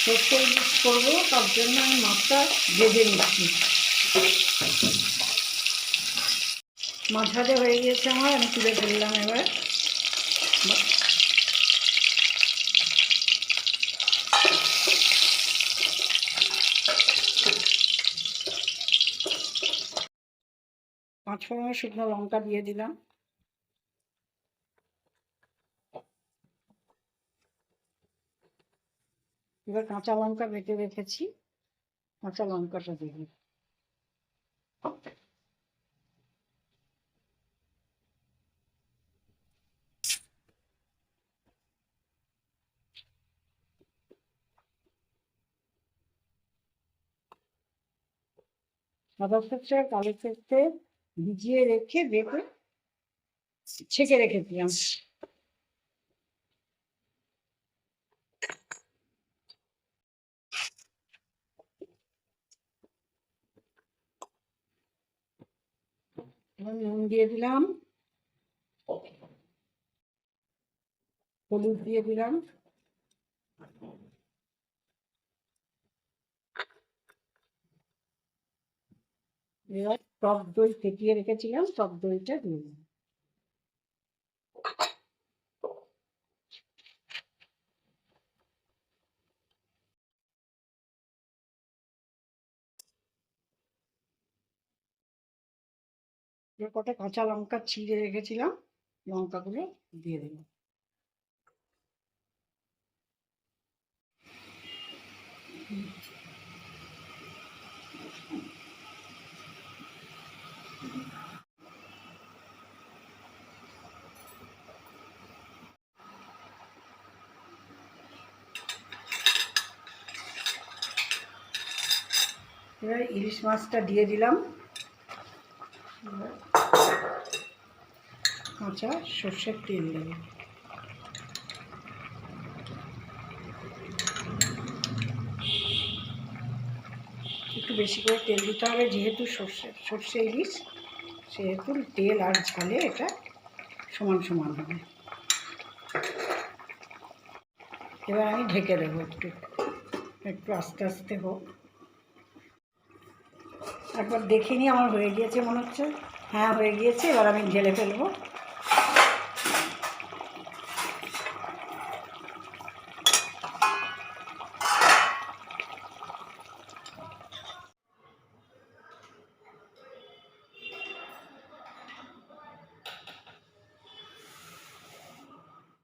সর্ষে ইলিশ করবো, তার জন্য আমি মাছটা ভেজে নিচ্ছি। মাছ ভাজা হয়ে গিয়েছে আমার, আমি তুলে ফেললাম। এবার পাঁচ ফোড়নের শুকনো লঙ্কা দিয়ে দিলাম। এবার কাঁচা লঙ্কা বেটে রেখেছি, কাঁচা লঙ্কাটা দিয়ে দিই। সাদা সর্ষে আর কালো সর্ষে ভিজিয়ে রেখে বেটে ছেঁকে রেখেছিলাম। নুন দিয়ে দিলাম, হলুদ দিয়ে দিলাম, এবার টক দই ফেটিয়ে রেখেছিলাম, টক দইটা দিয়ে দিলাম। এবার কটা কাঁচা লঙ্কা ছিঁড়ে রেখেছিলাম, লঙ্কাগুলো দিয়ে দিলাম। এবার ইলিশ মাছটা দিয়ে দিলাম, কাঁচা সর্ষের তেল দেবো। একটু বেশি করে তেল দিতে হবে, যেহেতু সর্ষে ইলিশ, সেহেতু তেল আর ঝালে এটা সমান সমান হবে। এবার আমি ঢেকে দেবো, একটু একটু আস্তে আস্তে হোক। একবার দেখে নিই, আমার হয়ে গিয়েছে মনে হচ্ছে। হ্যাঁ, হয়ে গিয়েছে। এবার আমি ঢেলে ফেলবো।